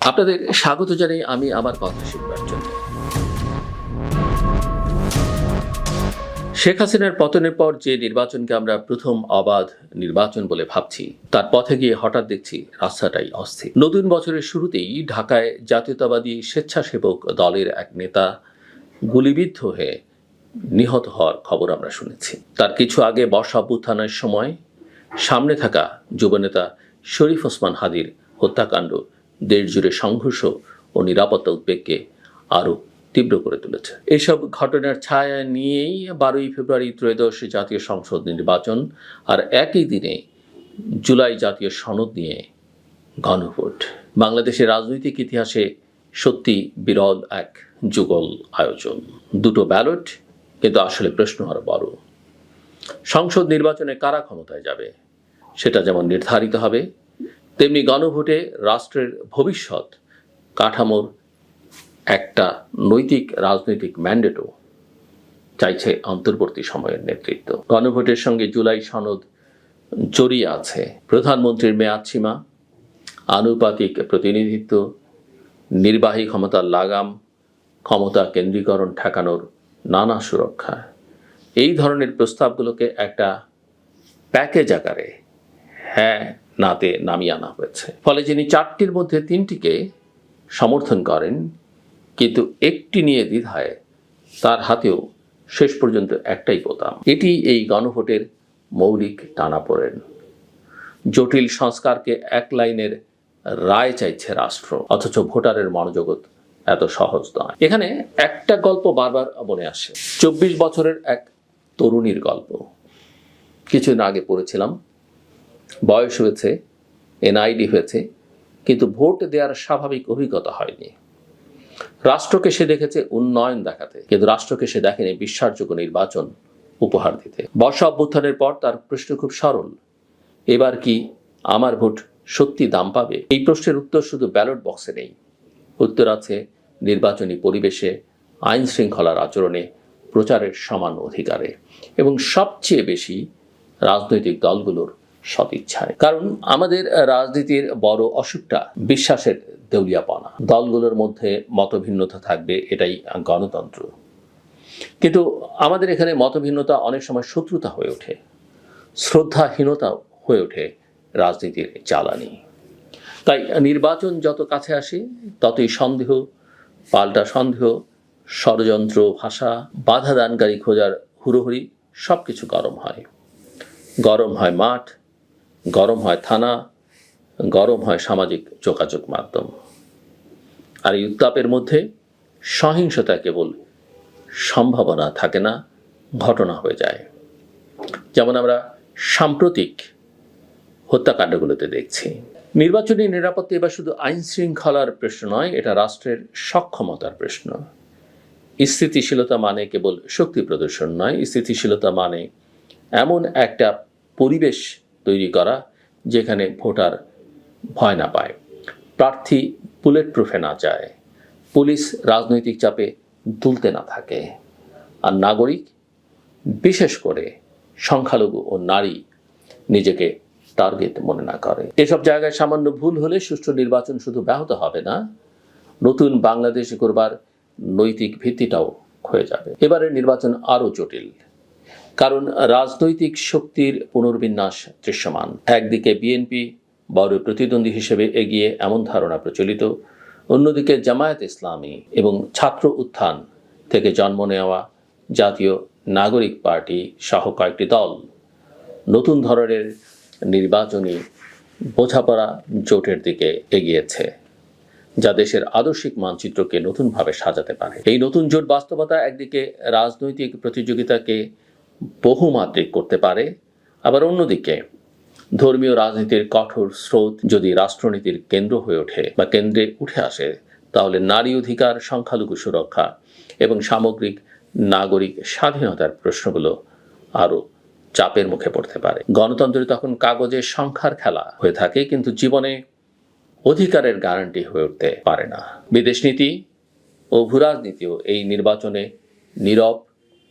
আপনাদের স্বাগত জানাই আমি আমার কথা শুনবার জন্য। শেখ হাসিনার পতনের পর যে নির্বাচনকে আমরা প্রথম অবাধ নির্বাচন বলে ভাবছি, তার পথে গিয়ে হঠাৎ দেখছি রাস্তাটাই অস্থির। নতুন বছরের শুরুতেই ঢাকায় জাতীয়তাবাদী স্বেচ্ছাসেবক দলের এক নেতা গুলিবিদ্ধ হয়ে নিহত হওয়ার খবর আমরা শুনেছি। তার কিছু আগে বর্ষা অভ্যুত্থানের সময় সামনে থাকা যুবনেতা শরীফ ওসমান হাদির হত্যাকাণ্ড দেশ জুড়ে সংঘর্ষ ও নিরাপত্তা উদ্বেগকে আরও তীব্র করে তুলেছে। এইসব ঘটনার ছায়া নিয়েই 12ই ফেব্রুয়ারি ত্রয়োদশ জাতীয় সংসদ নির্বাচন, আর একই দিনে জুলাই জাতীয় সনদ নিয়ে গণভোট। বাংলাদেশের রাজনৈতিক ইতিহাসে সত্যি বিরল এক যুগল আয়োজন। দুটো ব্যালট, কিন্তু আসলে প্রশ্ন আরো বড়। সংসদ নির্বাচনে কারা ক্ষমতায় যাবে সেটা যেমন নির্ধারিত হবে, তেমনি গণভোটে রাষ্ট্রের ভবিষ্যৎ কাঠামোর একটা নৈতিক রাজনৈতিক ম্যান্ডেটও চাইছে অন্তর্বর্তী সময়ের নেতৃত্ব। গণভোটের সঙ্গে জুলাই সনদ জড়িয়ে আছে প্রধানমন্ত্রীর মেয়াদসীমা, আনুপাতিক প্রতিনিধিত্ব, নির্বাহী ক্ষমতার লাগাম, ক্ষমতা কেন্দ্রীকরণ ঠেকানোর নানা সুরক্ষা। এই ধরনের প্রস্তাবগুলোকে একটা প্যাকেজ আকারে হ্যাঁ নাতে নামিয়ে আনা হয়েছে। ফলে যিনি চারটির মধ্যে তিনটিকে সমর্থন করেন কিন্তু একটি নিয়ে দ্বিধায়, তার হাতেও শেষ পর্যন্ত একটাই বোতাম। এটি এই গণভোটের মৌলিক টানাপোড়েন। জটিল সংস্কারকে এক লাইনের রায় চাইছে রাষ্ট্র, অথচ ভোটারের মনোজগৎ এত সহজ নয়। এখানে একটা গল্প বারবার মনে আসে, 24 বছরের এক তরুণীর গল্প। কিছুদিন আগে পড়েছিলাম, বয়স হয়েছে, এনআইডি হয়েছে, কিন্তু ভোট দেওয়ার স্বাভাবিক অভিজ্ঞতা হয়নি। রাষ্ট্রকে সে দেখেছে উন্নয়ন দেখাতে, কিন্তু রাষ্ট্রকে সে দেখেনি বিশ্বাসযোগ্য নির্বাচন উপহার দিতে। বর্ষা অভ্যুত্থানের পর তার প্রশ্ন খুব সরল, এবার কি আমার ভোট সত্যি দাম পাবে? এই প্রশ্নের উত্তর শুধু ব্যালট বক্সে নেই, উত্তর আছে নির্বাচনী পরিবেশে, আইন শৃঙ্খলার আচরণে, প্রচারের সমান অধিকারে, এবং সবচেয়ে বেশি রাজনৈতিক দলগুলোর সদিচ্ছায়। কারণ আমাদের রাজনীতির বড় অসুখটা বিশ্বাসের দেউলিয়াপনা। দলগুলোর মধ্যে মতভিন্নতা থাকবে, এটাই গণতন্ত্র, কিন্তু আমাদের এখানে মতভিন্নতা অনেক সময় শত্রুতা হয়ে ওঠে, শ্রদ্ধাহীনতা হয়ে ওঠে রাজনীতির জ্বালানি। তাই নির্বাচন যত কাছে আসে ততই সন্দেহ, পাল্টা সন্দেহ, ষড়যন্ত্র, ভাষা, বাধা দানকারী খোঁজার হুড়োহুড়ি সবকিছু গরম হয়। গরম হয় মাঠ, গরম হয় থানা, গরম হয় সামাজিক যোগাযোগ মাধ্যম। আর এই উত্তাপের মধ্যে সহিংসতা কেবল সম্ভাবনা থাকে না, ঘটনা হয়ে যায়। যেমন আমরা সাম্প্রতিক হত্যাকাণ্ডগুলোতে দেখছি। নির্বাচনী নিরাপত্তা এবার শুধু আইন শৃঙ্খলার প্রশ্ন নয়, এটা রাষ্ট্রের সক্ষমতার প্রশ্ন। স্থিতিশীলতা মানে কেবল শক্তি প্রদর্শন নয়, স্থিতিশীলতা মানে এমন একটা পরিবেশ তৈরি করা যেখানে ভোটার ভয় না পায়, প্রার্থী বুলেট প্রুফে না যায়, পুলিশ রাজনৈতিক চাপে দুলতে না থাকে, আর নাগরিক, বিশেষ করে সংখ্যালঘু ও নারী, নিজেকে টার্গেট মনে না করে। এসব জায়গায় সামান্য ভুল হলে সুষ্ঠু নির্বাচন শুধু ব্যাহত হবে না, নতুন বাংলাদেশ করবার নৈতিক ভিত্তিটাও ক্ষয়ে যাবে। এবারের নির্বাচন আরও জটিল, কারণ রাজনৈতিক শক্তির পুনর্বিন্যাস দৃশ্যমান। একদিকে বিএনপি বড় প্রতিদ্বন্দ্বী হিসেবে এগিয়ে এমন ধারণা প্রচলিত, অন্যদিকে জামায়াত ইসলামী এবং ছাত্র উত্থান থেকে জন্ম নেওয়া জাতীয় নাগরিক পার্টি সহ কয়েকটি দল নতুন ধরনের নির্বাচনী বোঝাপড়া জোটের দিকে এগিয়েছে, যা দেশের আদর্শিক মানচিত্রকে নতুনভাবে সাজাতে পারে। এই নতুন জোট বাস্তবতা একদিকে রাজনৈতিক প্রতিযোগিতাকে বহুমাত্রিক করতে পারে, আবার অন্যদিকে ধর্মীয় রাজনীতির কঠোর স্রোত যদি রাষ্ট্রনীতির কেন্দ্র হয়ে ওঠে বা কেন্দ্রে উঠে আসে, তাহলে নারী অধিকার, সংখ্যালঘু সুরক্ষা এবং সামগ্রিক নাগরিক স্বাধীনতার প্রশ্নগুলো আরও চাপের মুখে পড়তে পারে। গণতন্ত্র তখন কাগজের সংখ্যার খেলা হয়ে থাকে, কিন্তু জীবনে অধিকারের গ্যারান্টি হয়ে উঠতে পারে না। বিদেশ নীতি ও ভূরাজনীতিও এই নির্বাচনে নীরব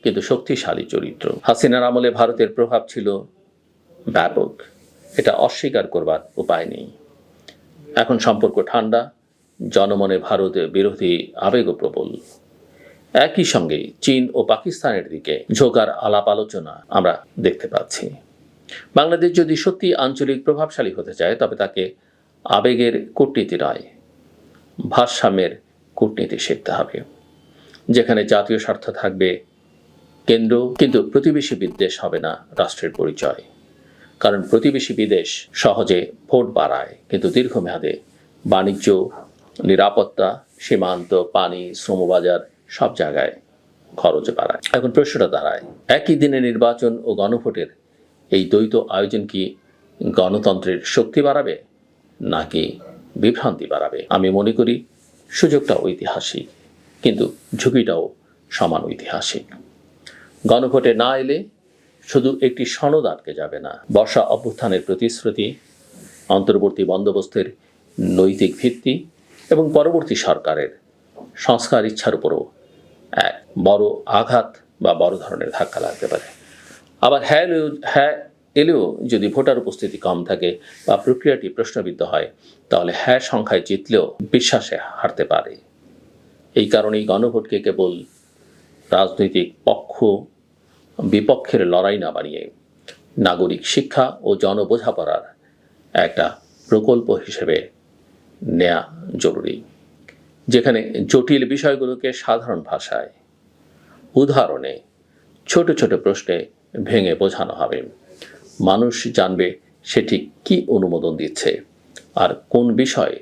কিন্তু শক্তিশালী চরিত্র। হাসিনার আমলে ভারতের প্রভাব ছিল ব্যাপক, এটা অস্বীকার করবার উপায় নেই। এখন সম্পর্ক ঠান্ডা, জনমনে ভারত বিরোধী আবেগও প্রবল। একই সঙ্গে চীন ও পাকিস্তানের দিকে ঝোঁকার আলাপ আলোচনা আমরা দেখতে পাচ্ছি। বাংলাদেশ যদি সত্যি আঞ্চলিক প্রভাবশালী হতে চায়, তবে তাকে আবেগের কূটনীতি নয়, ভারসাম্যের কূটনীতি শিখতে হবে, যেখানে জাতীয় স্বার্থ থাকবে কেন্দ্র, কিন্তু প্রতিবেশী বিদ্বেষ হবে না রাষ্ট্রের পরিচয়। কারণ প্রতিবেশী বিদেশ সহজে ভোট বাড়ায়, কিন্তু দীর্ঘমেয়াদে বাণিজ্য, নিরাপত্তা, সীমান্ত, পানি, শ্রমবাজার সব জায়গায় খরচ বাড়ায়। এখন প্রশ্নটা দাঁড়ায়, একই দিনে নির্বাচন ও গণভোটের এই দ্বৈত আয়োজন কি গণতন্ত্রের শক্তি বাড়াবে নাকি বিভ্রান্তি বাড়াবে? আমি মনে করি সুযোগটা ঐতিহাসিক, কিন্তু ঝুঁকিটাও সমান ঐতিহাসিক। গণভোটে না এলে শুধু একটি সনদ আটকে যাবে না, বর্ষা অভ্যুত্থানের প্রতিশ্রুতি, অন্তর্বর্তী বন্দোবস্তের নৈতিক ভিত্তি এবং পরবর্তী সরকারের সংস্কার ইচ্ছার উপরও এক বড় আঘাত বা বড় ধরনের ধাক্কা লাগতে পারে। আবার হ্যাঁ এলেও যদি ভোটার উপস্থিতি কম থাকে বা প্রক্রিয়াটি প্রশ্নবিদ্ধ হয়, তাহলে হ্যাঁ সংখ্যায় জিতলেও বিশ্বাসে হারতে পারে। এই কারণেই গণভোটকে কেবল রাজনৈতিক পক্ষ বিপক্ষের লড়াই না বানিয়ে নাগরিক শিক্ষা ও জনবোঝাপড়ার একটা প্রকল্প হিসেবে নেওয়া জরুরি, যেখানে জটিল বিষয়গুলোকে সাধারণ ভাষায়, উদাহরণে, ছোট ছোট প্রশ্নে ভেঙে বোঝানো হবে। মানুষ জানবে সে ঠিক কী অনুমোদন দিচ্ছে আর কোন বিষয়ে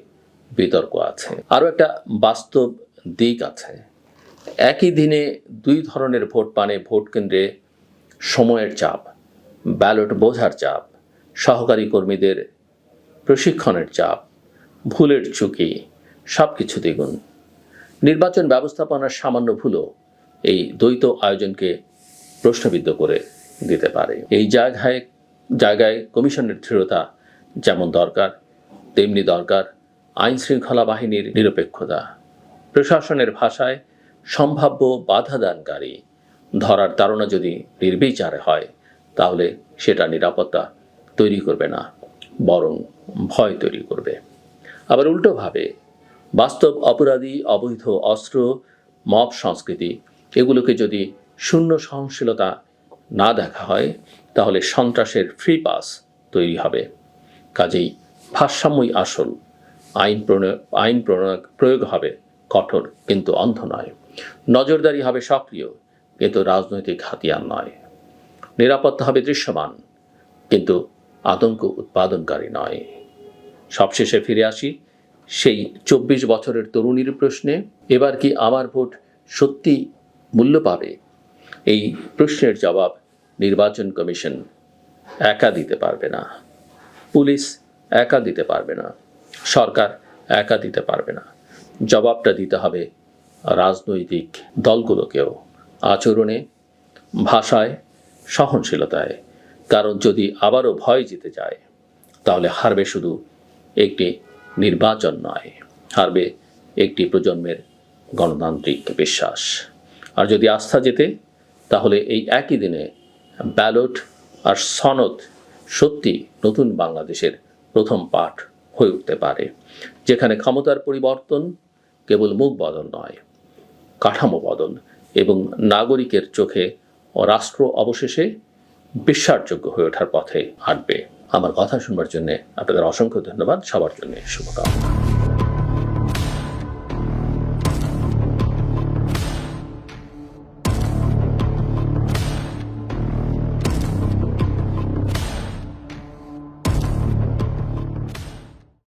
বিতর্ক আছে। আরও একটা বাস্তব দিক আছে, একই দিনে দুই ধরনের ভোট মানে ভোট কেন্দ্রে সময়ের চাপ, ব্যালট বোঝার চাপ, সহকারী কর্মীদের প্রশিক্ষণের চাপ, ভুলের ঝুঁকি, সব কিছু দ্বিগুণ। নির্বাচন ব্যবস্থাপনার সামান্য ভুলও এই দ্বৈত আয়োজনকে প্রশ্নবিদ্ধ করে দিতে পারে। এই জায়গায় কমিশনের দৃঢ়তা যেমন দরকার, তেমনি দরকার আইন শৃঙ্খলা বাহিনীর নিরপেক্ষতা। প্রশাসনের ভাষায় সম্ভাব্য বাধাদানকারী ধরার তাড়না যদি নির্বিচারে হয়, তাহলে সেটা নিরাপত্তা তৈরি করবে না, বরং ভয় তৈরি করবে। আবার উল্টোভাবে বাস্তব অপরাধী, অবৈধ অস্ত্র, মব সংস্কৃতি এগুলোকে যদি শূন্য সহনশীলতা না দেখা হয়, তাহলে সন্ত্রাসের ফ্রি পাস তৈরি হবে। কাজেই ভারসাম্যই আসল। আইন প্রয়োগ হবে কঠোর কিন্তু অন্ধ নয়, নজরদারি হবে সক্রিয় কিন্তু রাজনৈতিক হাতিয়ার নয়, নিরাপত্তা হবে দৃশ্যমান কিন্তু আতঙ্ক উৎপাদনকারী নয়। সবশেষে ফিরে আসি সেই 24 বছরের তরুণীর প্রশ্নে, এবার কি আমার ভোট সত্যি মূল্য পাবে? এই প্রশ্নের জবাব নির্বাচন কমিশন একা দিতে পারবে না, পুলিশ একা দিতে পারবে না, সরকার একা দিতে পারবে না। জবাবটা দিতে হবে রাজনৈতিক দলগুলোকেও, আচরণে, ভাষায়, সহনশীলতায়। কারণ যদি আবারও ভয় জিতে যায়, তাহলে হারবে শুধু একটি নির্বাচন নয়, হারবে একটি প্রজন্মের গণতান্ত্রিক বিশ্বাস। আর যদি আস্থা জেতে, তাহলে এই একই দিনে ব্যালট আর সনদ সত্যি নতুন বাংলাদেশের প্রথম পাঠ হয়ে উঠতে পারে, যেখানে ক্ষমতার পরিবর্তন কেবল মুখ বদল নয়, কাঠামো বদল এবং নাগরিকের চোখে ও রাষ্ট্র অবশেষে বিশ্বাসযোগ্য হয়ে ওঠার পথে হাঁটবে। আমার কথা শুনবার জন্য আপনাদের অসংখ্য ধন্যবাদ। সবার জন্য শুভকামনা।